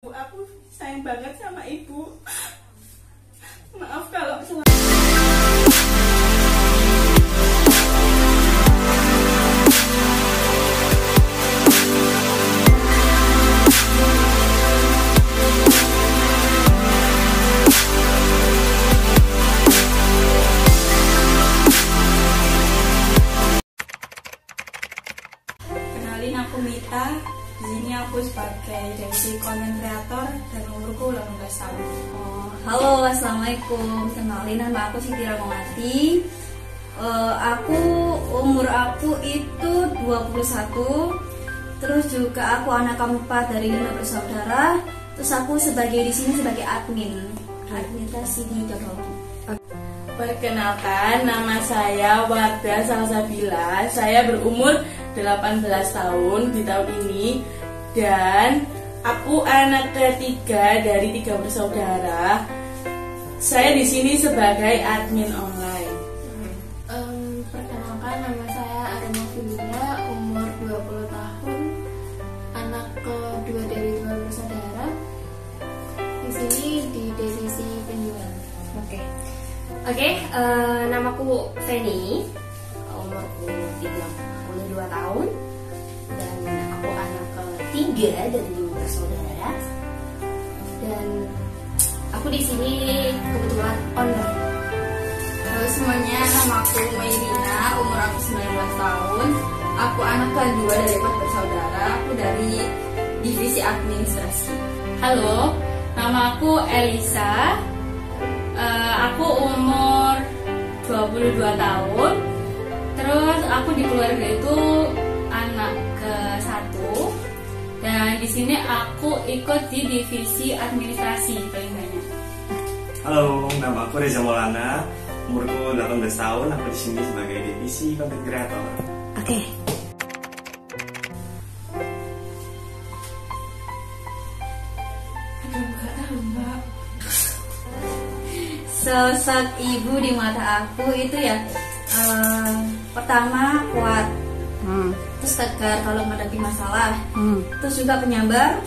Aku sayang banget sama ibu. Maaf kalau kenalin, aku Mita. Di sini aku sebagai Desi konten kreator dan umurku 18 tahun. Halo, assalamualaikum. Kenalin, nama aku Siti Rahmawati. Umur aku itu 21. Terus juga aku anak keempat dari 5 bersaudara. Terus aku di sini sebagai administrasi di teknologi. Perkenalkan, nama saya Wardah Salsabila. Saya berumur 18 tahun di tahun ini dan aku anak ketiga dari 3 bersaudara. Saya di sini sebagai admin online. Perkenalkan, nama saya Arema Filia, umur 20 tahun, anak kedua dari 2 bersaudara. Di sini di divisi penjualan. Namaku Feni, umurku 32 tahun, dan aku anak ketiga dari 5 bersaudara. Dan aku di sini kebetulan owner. Halo semuanya, nama aku Mairina, umur aku 19 tahun. Aku anak kedua dari 4 bersaudara. Aku dari divisi administrasi. Halo, nama aku Elisa. Aku umur 22 tahun. Terus aku di keluarga itu anak ke-1. Dan di sini aku ikut di divisi administrasi paling banyak. Halo, nama aku Reza Maulana. Umurku 18 tahun. Aku di sini sebagai divisi content creator. Sosok ibu di mata aku itu ya, pertama kuat, terus tegar kalau menghadapi masalah, terus juga penyabar,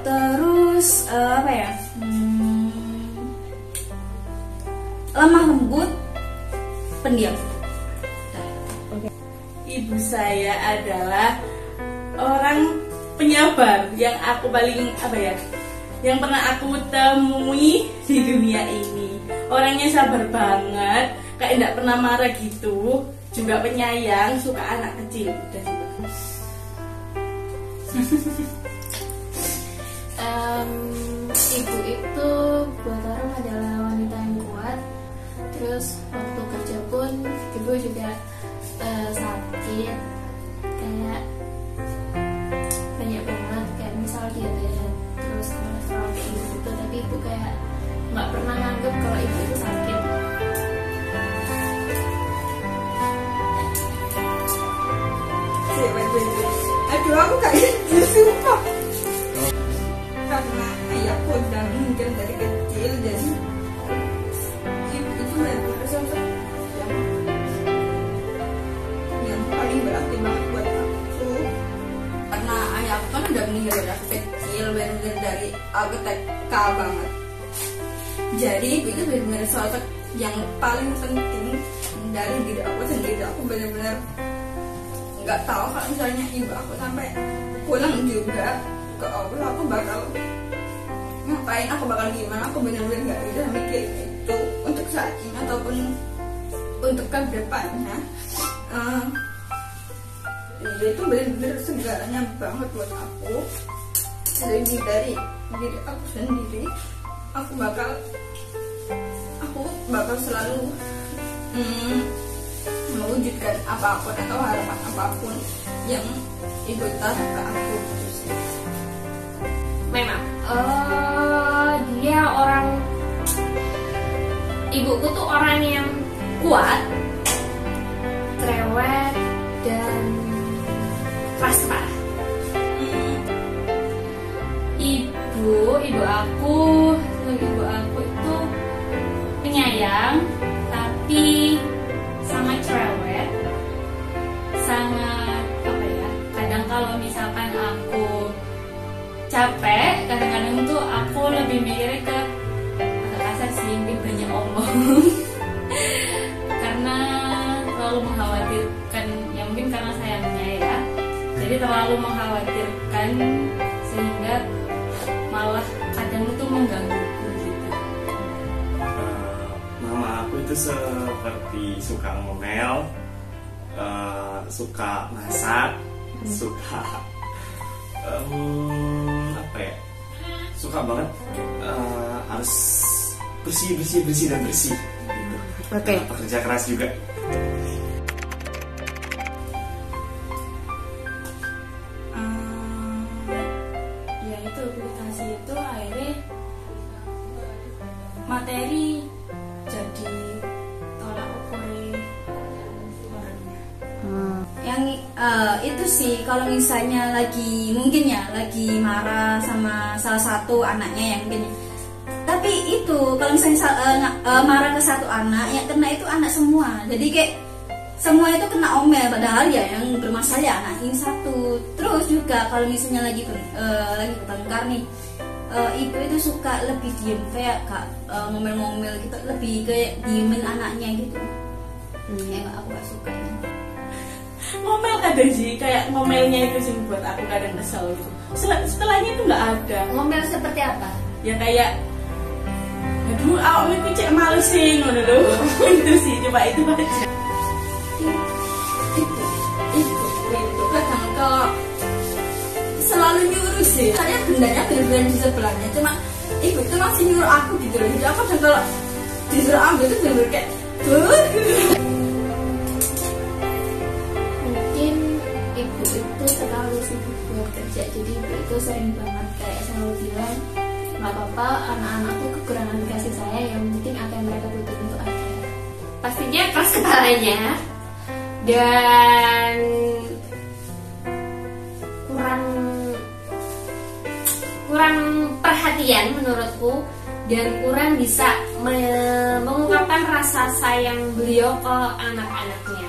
terus lemah lembut, pendiam. Ibu saya adalah orang penyabar yang aku paling yang pernah aku temui di dunia ini. Orangnya sabar banget, kayak tidak pernah marah gitu, juga penyayang, suka anak kecil. Udah Ibu itu buat orang adalah wanita yang kuat. Terus waktu kerja pun ibu juga sakit, kayak banyak banget, kayak misal diabetes terus kolesterol kayak gitu, tapi ibu kayak nggak pernah nganggep kalau ibu itu sakit. Aduh, aku kayak sumpah. Karena ayahku udah meninggal dari kecil, jadi ibu itu benar-benar sosok yang paling berarti banget buat aku. Karena ayahku kan udah meninggal dari aku kecil, benar-benar dari aku TK banget. Jadi ibu itu benar-benar sosok yang paling penting dari diri aku sendiri. Aku benar-benar nggak tahu kalau misalnya ibu aku sampai pulang juga ke Allah, aku bakal ngapain, aku bakal gimana. Aku benar-benar nggak bisa mikir itu untuk saat ini ataupun untuk ke depannya. Itu benar-benar segalanya banget buat aku. Dari diri aku sendiri, aku bakal selalu mewujudkan apapun atau harapan apapun yang ibu taruh ke aku. Memang ibuku tuh orang yang kuat, cerewet, dan keras kepala. Ibu aku itu penyayang, tapi sangat cerewet, sangat kadang kalau misalkan aku capek, kadang-kadang tuh aku lebih mikirnya ke agak kasar sih, mungkin banyak omong. Karena terlalu mengkhawatirkan, ya mungkin karena sayangnya ya. Jadi terlalu mengkhawatirkan sehingga malah kadang itu menggangguku gitu. Mama aku itu seperti suka ngomel, suka masak, suka apa ya? Suka banget harus bersih dan bersih gitu. Oke. Pekerja keras juga. Ya itu aplikasi itu akhirnya materi jadi tolak ukurnya orangnya. Yang itu sih kalau misalnya mungkin lagi marah sama salah satu anaknya ya mungkin. Tapi itu kalau misalnya marah ke satu anak yang kena itu anak semua. Jadi kayak semua itu kena omel, padahal ya yang bermasalah ya anak ini satu. Terus juga kalau misalnya lagi bertengkar nih, ibu itu suka lebih diem kayak kak ngomel-ngomel gitu, lebih kayak diemin anaknya gitu. Ya aku gak suka ini. Ngomel kadang sih, kayak ngomelnya itu sih buat aku kadang kesel gitu. Setelahnya itu nggak ada. Ngomel seperti apa? Ya kayak aduh awalnya aku cek males sih ngono lho. Itu sih coba itu aja. Ibu kadang kalau selalu nyuruh sih. Saya bendanya bener-bener di sebelahnya, cuma ibu itu masih nyuruh aku gitu loh. Jadi aku kadang kalau disuruh ambil itu bener-bener kayak Mungkin ibu itu terlalu sibuk buat kerja, jadi ibu itu sering banget kayak selalu bilang nggak apa-apa, anak-anakku kekurangan kasih saya yang penting apa yang mereka butuh untuk ada. Pastinya keras kepalanya dan kurang perhatian menurutku, dan kurang bisa mengungkapkan rasa sayang beliau ke anak-anaknya.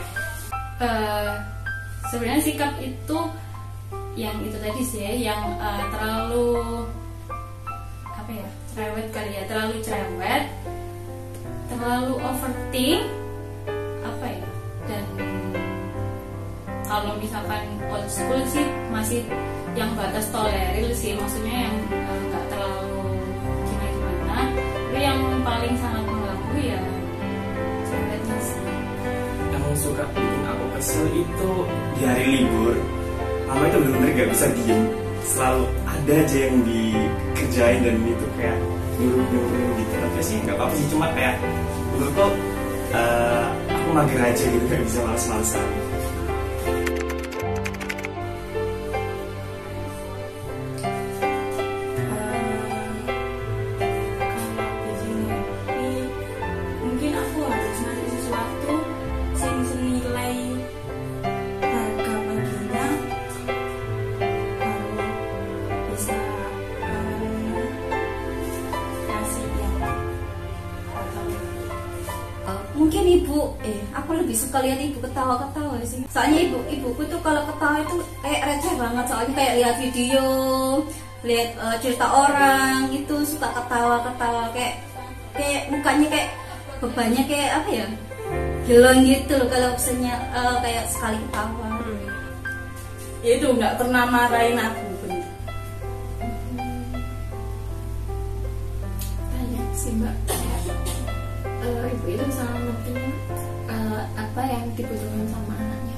Sebenarnya sikap itu yang itu tadi sih ya, yang terlalu apa ya, cerewet kali ya, terlalu cerewet, terlalu overthink apa ya. Dan kalau misalkan old school sih masih yang batas toleril sih, maksudnya yang nggak terlalu gimana-gimana. Tapi yang paling sangat mengganggu ya cerewetnya sih. Yang suka bikin aku kesel itu di hari libur, mama itu benar-benar gak bisa diem, selalu ada aja yang dikerjain dan itu kayak nyuruh gitu. Tapi sih nggak apa-apa sih, cuma kayak menurutku aku mager aja gitu, gak bisa males-malesan. Mungkin aku harus ngasih sesuatu yang senilai harga baginya baru bisa kasih yang atau mungkin ibu aku lebih suka lihat ibu ketawa-ketawa sih. Soalnya ibuku tuh kalau ketawa itu kayak receh banget, soalnya kayak lihat video, lihat cerita orang itu suka ketawa-ketawa, kayak mukanya kayak bebannya kayak apa ya, hilang gitu loh kalau misalnya kayak sekali ketawa. ya itu nggak pernah marahin aku bener. Banyak sih mbak, ibu itu sangat penting apa yang dibutuhkan sama anaknya.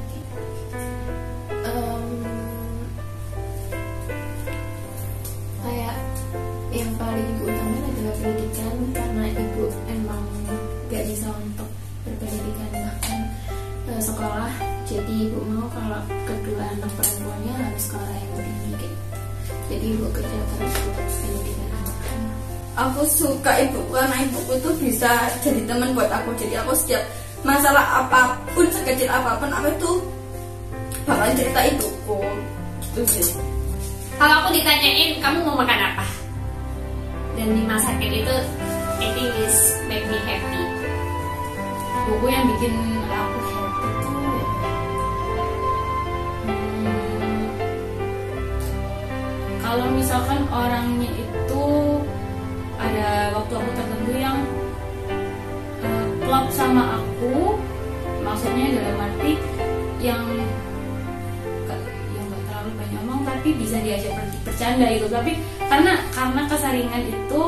Kayak yang paling ibu utamain adalah pendidikan, karena ibu emang gak bisa untuk berpendidikan bahkan sekolah. Jadi ibu mau kalau kedua anak perempuannya harus sekolah yang tinggi gitu. Jadi ibu kerja keras untuk pendidikan anaknya. Aku suka ibuku karena ibuku tuh bisa jadi teman buat aku. Jadi aku setiap masalah apapun, sekecil apapun, aku tuh bakal cerita ibuku gitu sih. Kalau aku ditanyain kamu mau makan apa dan dimasakin itu, I think is make me happy. Buku yang bikin aku happy tuh kalau misalkan orangnya itu ada waktu-waktu tertentu yang klop sama aku, maksudnya dalam arti yang nggak terlalu banyak ngomong tapi bisa diajak bercanda itu. Tapi karena keseringan itu,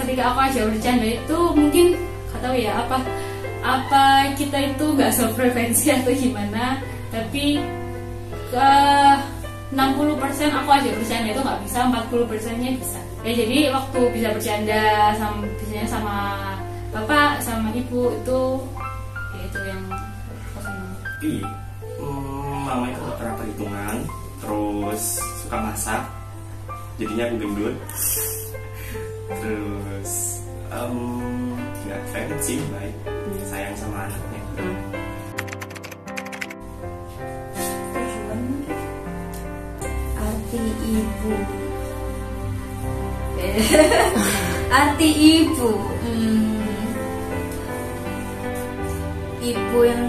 ketika aku ajak bercanda itu mungkin nggak tahu ya apa kita itu nggak sefrekuensi atau gimana, tapi ke 60% aku ajak bercanda itu nggak bisa, 40%-nya bisa ya. Jadi waktu bisa bercanda biasanya sama bapak sama ibu itu ya itu yang aku senang. Mama itu gak pernah perhitungan, terus suka masak, jadinya aku gendut. Terus nggak kredit sih, baik, sayang sama anaknya. Arti ibu. Arti ibu. Ibu yang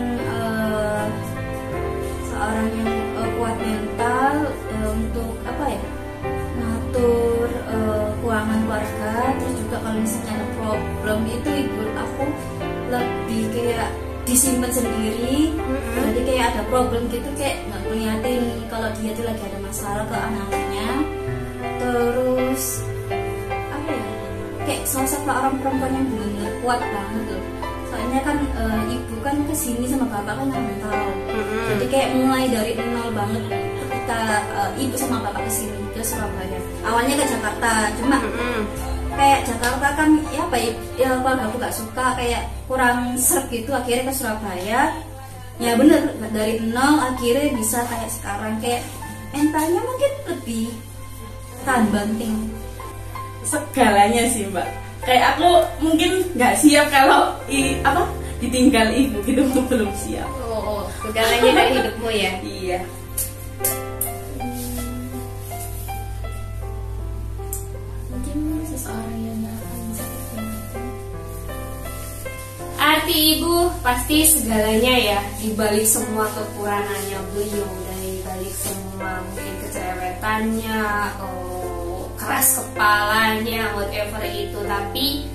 seorang yang kuat mental untuk ngatur keuangan keluarga. Terus juga kalau misalnya ada problem itu ibu aku lebih kayak disimpan sendiri. Jadi kayak ada problem gitu kayak nggak ngeliatin kalau dia tuh lagi ada masalah ke anaknya. Terus kayak sosok orang perempuan yang benar-benar kuat banget loh. Soalnya kan ibu kan kesini sama bapak kan nggak tahu. Jadi kayak mulai dari nol banget ketika ibu sama bapak kesini ke Surabaya. Awalnya ke Jakarta, cuma kayak Jakarta kan ya keluarga aku gak suka, kayak kurang serp gitu, akhirnya ke Surabaya. Ya bener, dari nol akhirnya bisa kayak sekarang, kayak mentalnya mungkin lebih tahan banting. Segalanya sih mbak, kayak aku mungkin nggak siap kalau ditinggal ibu gitu, belum siap. Segalanya dari hidupmu ya. Iya. Mungkin seseorang yang gak akan sakit hati. Arti ibu pasti segalanya ya, dibalik semua kekurangannya beliau, dari balik semua mungkin kecerewetannya, keras kepalanya, whatever itu. Tapi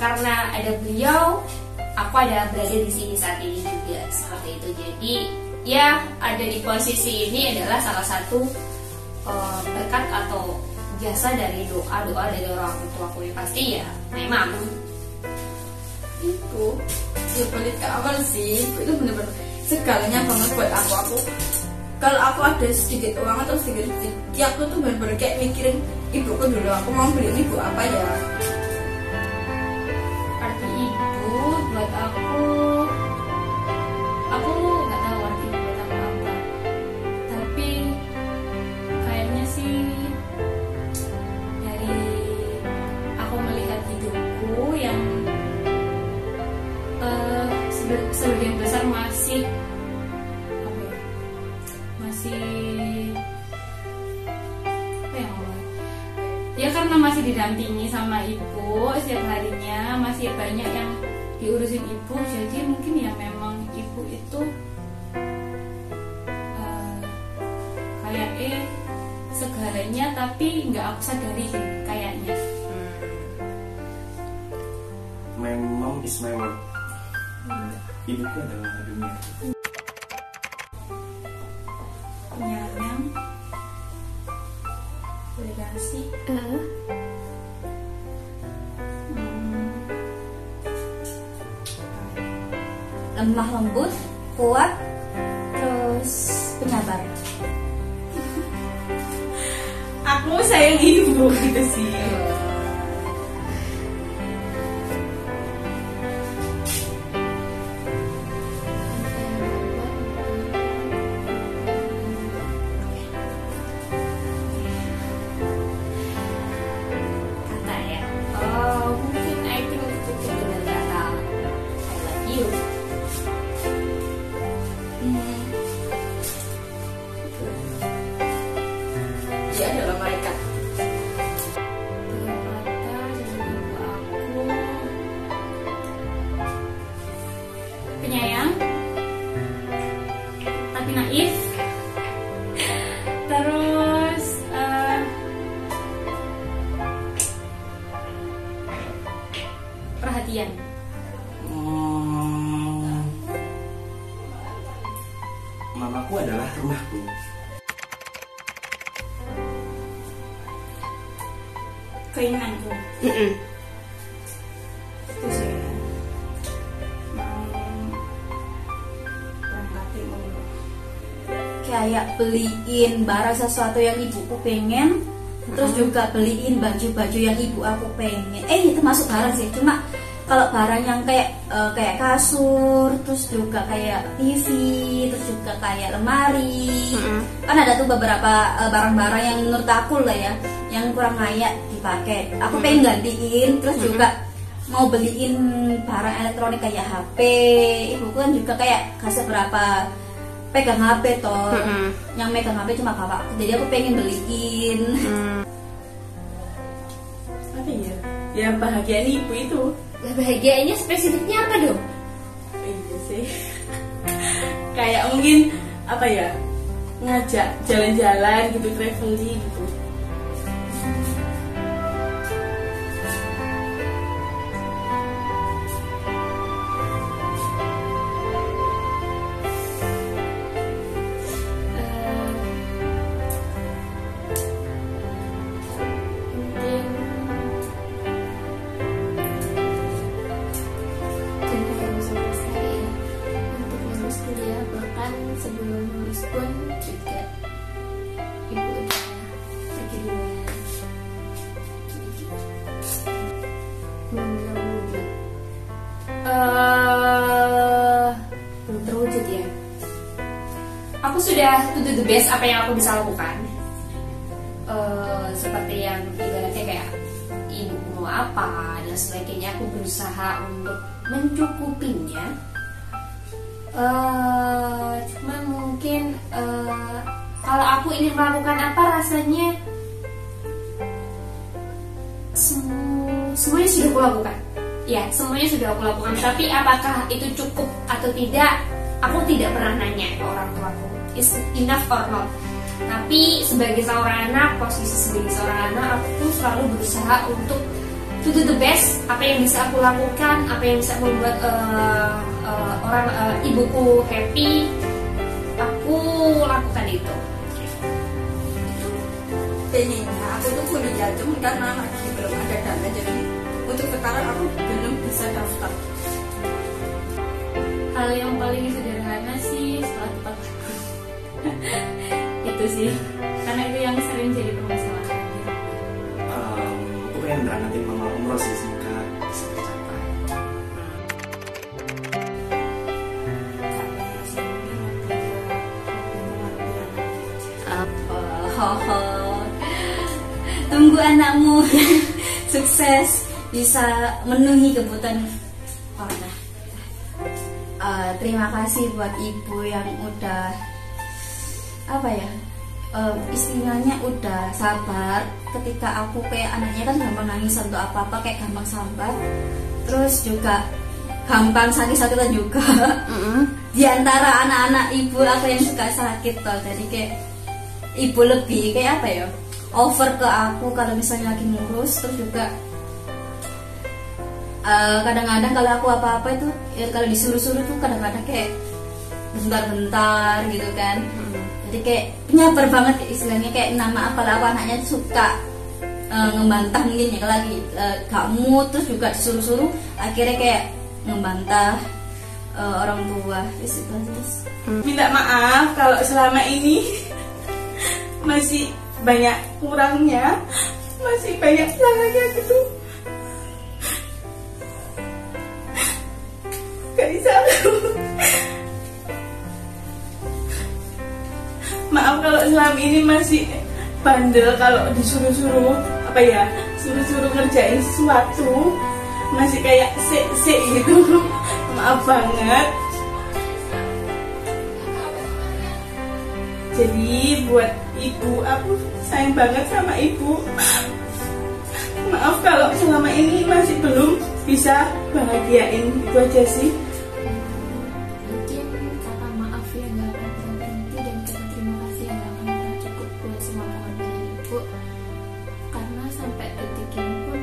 karena ada beliau, aku ada berada di sini saat ini juga seperti itu. Jadi ya ada di posisi ini adalah salah satu berkat atau jasa dari doa dari orang tuaku. Pasti ya memang Itu ya balik ke awal sih, itu bener-bener segalanya banget buat aku. Kalau aku ada sedikit uang atau sedikit ya aku tuh bener-bener kayak mikirin ibuku dulu, aku mau beliin ibu apa ya. Arti ibu buat aku nggak tahu arti ibu buat aku apa, tapi kayaknya sih dari aku melihat hidupku yang sebagian besar masih ya karena masih didampingi sama ibu setiap harinya, masih banyak yang diurusin ibu. Jadi mungkin ya memang ibu itu kayak segalanya, tapi nggak aku sadari sih kayaknya. My mom is my world. Ibuku adalah dunia. Penyayang, toleransi, lemah lembut, kuat, terus penyabar. aku sayang ibu gitu sih. kata ya. Mungkin I think itu dengan kata I love you. Dia adalah malaikat. perhatian? Mamaku adalah rumahku. Keinginanku itu sih mau berangkatin umroh. Kayak beliin barang sesuatu yang ibuku pengen, terus juga beliin baju-baju yang ibu aku pengen. Itu masuk barang sih, cuma kalau barang yang kayak kayak kasur, terus juga kayak TV, terus juga kayak lemari, kan ada tuh beberapa barang-barang yang menurut aku lah ya, yang kurang layak dipakai. Aku pengen gantiin, terus juga mau beliin barang elektronik kayak HP. Ibuku kan juga kayak kasih berapa pegang HP toh, yang megang HP cuma bapakku, jadi aku pengen beliin. Apa ya? Ya bahagian ibu itu. Lah bahagianya spesifiknya apa dong? Iya sih. Kayak mungkin apa ya? Ngajak jalan-jalan gitu, traveling gitu. Sebelum lulus pun juga ibu udah pergi duluan. Belum terwujud. Belum terwujud ya. Aku sudah to do the best apa yang aku bisa lakukan. Seperti yang ibaratnya kayak ibu mau apa dan sebagainya, aku berusaha untuk mencukupinya. Cuma mungkin kalau aku ingin melakukan apa, rasanya semuanya sudah aku lakukan. Ya, semuanya sudah aku lakukan. Tapi apakah itu cukup atau tidak, aku tidak pernah nanya ke orang tuaku. Is enough or not? Tapi sebagai seorang anak, posisi sebagai seorang anak, aku selalu berusaha untuk to do the best. Apa yang bisa aku lakukan, apa yang bisa membuat ibuku happy, aku lakukan itu. Pengennya aku tuh kuliah, cuma karena lagi belum ada dana, jadi untuk sekarang aku belum bisa daftar. Hal yang paling sederhana sih setelah tepat waktu. Itu sih, karena itu yang sering jadi permasalahan. Aku pengen berangkatin mama umroh sih, semoga bisa tercapai. Tunggu anakmu sukses bisa memenuhi kebutuhan orang. Terima kasih buat ibu yang udah apa ya, istilahnya udah sabar ketika aku kayak anaknya kan gampang nangis untuk apa-apa, kayak gampang sabar, terus juga gampang sakit-sakitan juga. Di antara anak-anak ibu aku yang suka sakit toh, jadi kayak ibu lebih kayak apa ya, over ke aku kalau misalnya lagi ngurus. Terus juga kadang-kadang kalau aku apa-apa itu ya, kalau disuruh-suruh tuh kadang-kadang kayak bentar-bentar gitu kan. Jadi kayak penyabar banget istilahnya, kayak nama apa lah, anaknya suka ngebantah mungkin ya, lagi kamu terus juga disuruh-suruh akhirnya kayak ngebantah orang tua. Minta maaf kalau selama ini masih banyak kurangnya, masih banyak salahnya gitu. Gak bisa. Maaf kalau selama ini masih bandel kalau disuruh-suruh apa ya, suruh-suruh ngerjain sesuatu masih kayak sik gitu. Maaf banget. Jadi buat ibu, aku sayang banget sama ibu. Maaf kalau selama ini masih belum bisa bahagiain, itu aja sih. Mungkin kata maaf yang gak akan pernah berhenti, dan kata terima kasih yang gak akan pernah cukup buat semua pengorbanan ibu. Karena sampai detik ini pun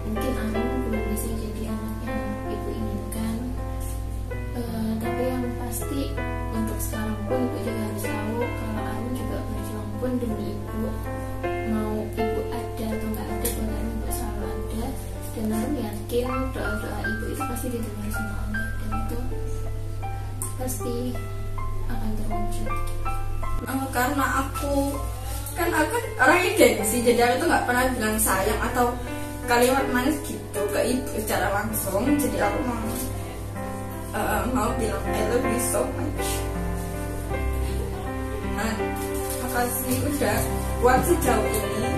mungkin aku belum bisa jadi anak yang demi ibu, mau ibu ada atau nggak ada buat Arum ibu selalu ada, dan Arum yakin doa-doa ibu itu pasti didengar sama Allah, dan itu pasti akan terwujud. Karena aku kan orangnya gengsi, jadi aku tuh nggak pernah bilang sayang atau kalimat manis gitu ke ibu secara langsung. Jadi aku mau bilang I love you so much. Nah, makasih udah kuat sejauh ini.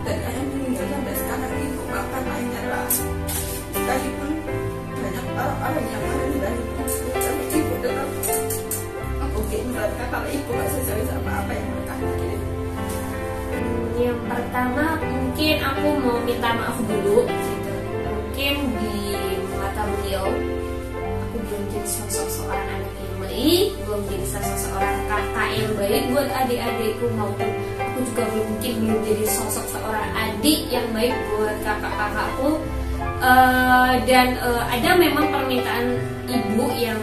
Dan ayah meninggal sampai sekarang ibu nggak pernah nyerah. Sekalipun banyak orang-orang yang merendah ibu, tapi ibu tetap mungkin mereka kalau ibu nggak sesuai sama apa yang mereka pikirin. Yang pertama mungkin aku mau minta maaf dulu gitu. Mungkin di mata beliau aku belum jadi sosok seorang anak yang baik, belum jadi sosok seorang kakak yang baik buat adik-adikku, maupun aku juga mungkin belum jadi sosok seorang adik yang baik buat kakak-kakakku. Dan ada memang permintaan ibu yang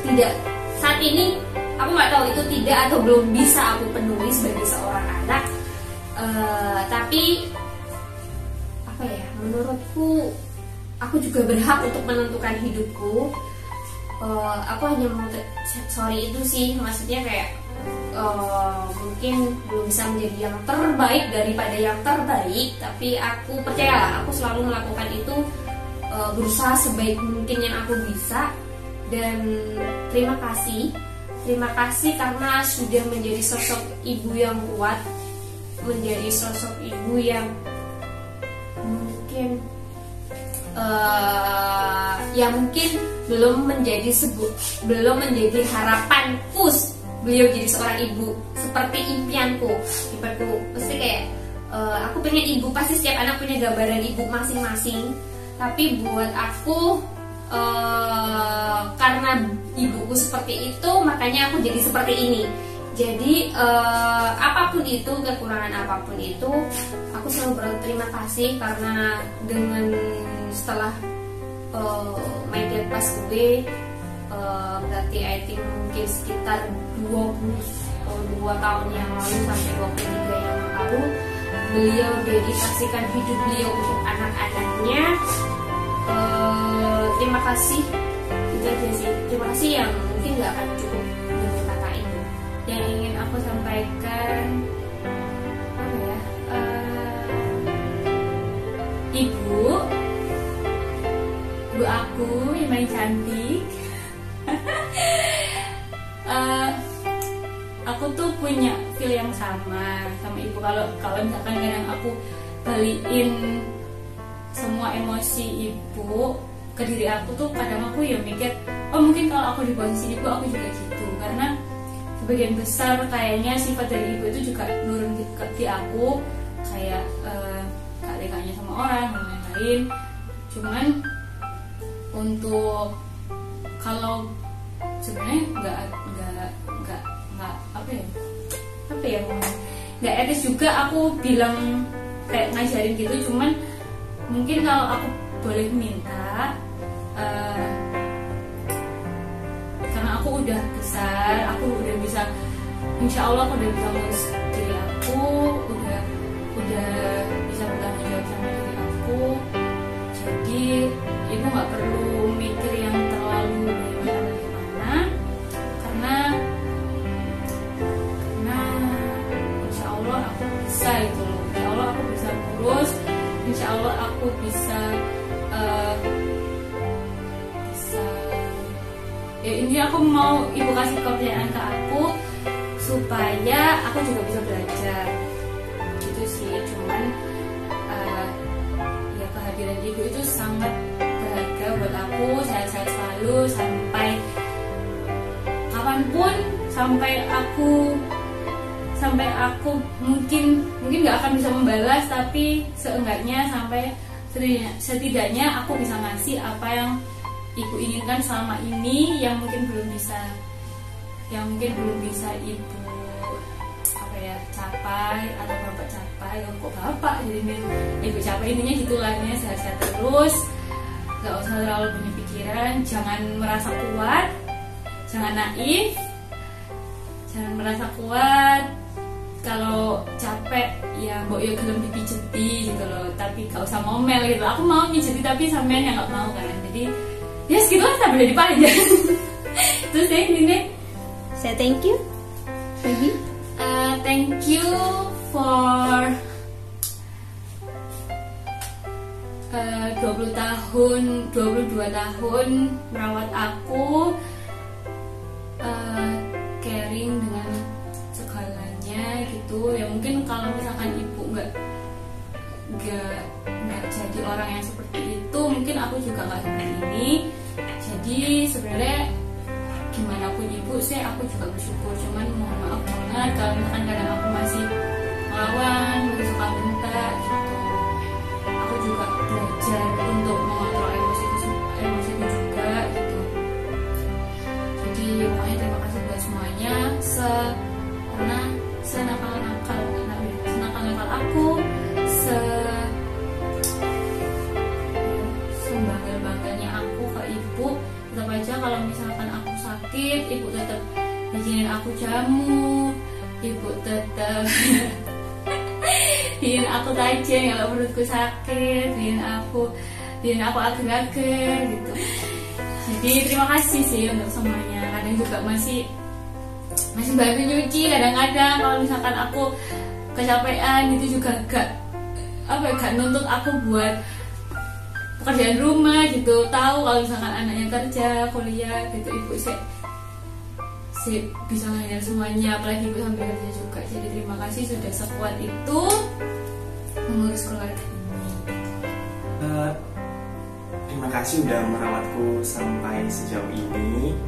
tidak saat ini aku nggak tahu itu tidak atau belum bisa aku penuhi sebagai seorang anak. Tapi apa ya, menurutku aku juga berhak untuk menentukan hidupku. Aku hanya mau sorry itu sih, maksudnya kayak mungkin belum bisa menjadi yang terbaik daripada yang terbaik, tapi aku percaya aku selalu melakukan itu, berusaha sebaik mungkin yang aku bisa. Dan terima kasih karena sudah menjadi sosok ibu yang kuat, menjadi sosok ibu yang mungkin mungkin belum menjadi harapanku beliau jadi seorang ibu seperti impianku pasti kayak aku pengen ibu, pasti setiap anak punya gambaran ibu masing-masing, tapi buat aku karena ibuku seperti itu makanya aku jadi seperti ini. Jadi apapun itu, kekurangan apapun itu, aku selalu berterima kasih karena dengan setelah my dad pass away, berarti I think mungkin sekitar 22 tahun yang lalu sampai 23 yang lalu, beliau dedikasikan hidup beliau untuk anak-anaknya. Terima kasih, itu aja sih. Terima kasih yang mungkin nggak akan cukup dengan kata itu. Yang ingin aku sampaikan apa ya, ibu aku yang main cantik. Aku tuh punya feel yang sama ibu. Kalau misalkan kadang aku balikin semua emosi ibu ke diri aku tuh, kadang aku ya mikir, oh mungkin kalau aku di posisi ibu aku juga gitu, karena sebagian besar kayaknya sifat dari ibu itu juga nurun di aku, kayak gak teganya sama orang dan lain-lain. Cuman untuk kalau sebenarnya nggak nggak etis juga aku bilang kayak ngajarin gitu. Cuman mungkin kalau aku boleh minta, karena aku udah besar, aku udah bisa, insya Allah aku udah bisa ngurus diri aku, udah bisa bertanggung jawab sama diri aku. Jadi ibu nggak perlu mikir yang terlalu bagaimana, karena insya Allah aku bisa itu loh. Insya Allah aku bisa ngurus, insya Allah aku bisa ya ini aku mau ibu kasih kepercayaan ke aku supaya aku juga bisa belajar gitu sih. Cuman ya kehadiran ibu itu sangat berharga buat aku. Sehat-sehat selalu sampai kapanpun, sampai aku mungkin nggak akan bisa membalas, tapi seenggaknya sampai setidaknya aku bisa ngasih apa yang ibu inginkan selama ini, yang mungkin belum bisa ibu capai atau bapak capai. Kok bapak jadi ibu capai, intinya gitulah. Ini sehat-sehat terus, nggak usah terlalu banyak pikiran, jangan merasa kuat, jangan naif, jangan merasa kuat. Kalau capek ya mbok yo gelem dipijeti gitu loh, tapi gak usah ngomel gitu. Aku mau pijeti tapi sampean yang gak mau kan. Jadi ya segitu lah, tak boleh dipanjang. Terus ya ini Say thank you. Baby. thank you for 22 tahun merawat aku, caring dengan segalanya gitu. Ya mungkin kalau misalkan ibu nggak jadi orang yang seperti itu, mungkin aku juga nggak seperti ini. Jadi sebenarnya gimana pun ibu sih, aku juga bersyukur. Cuman mohon maaf banget kalau misalkan kadang aku masih melawan, masih suka bentak gitu. Aku juga belajar untuk mengontrol emosiku juga gitu. Jadi pokoknya terima kasih buat semuanya. Karena senakal-nakal aku, sebangga-bangganya aku ke ibu, tetap aja kalau misalkan aku sakit, ibu tetap bikinin aku jamu, ibu tetap bikin aku tajam kalau perutku sakit, bikin aku ager-ager gitu. Jadi terima kasih sih untuk semuanya. Kadang juga masih bantu nyuci kadang-kadang kalau misalkan aku kecapean gitu, juga gak nuntut aku buat pekerjaan rumah gitu. Tahu kalau misalkan anaknya kerja, kuliah gitu, ibu sih bisa ngajarin semuanya, apalagi ibu sambil kerja juga. Jadi terima kasih sudah sekuat itu mengurus keluarga ini. Terima kasih udah merawatku sampai sejauh ini.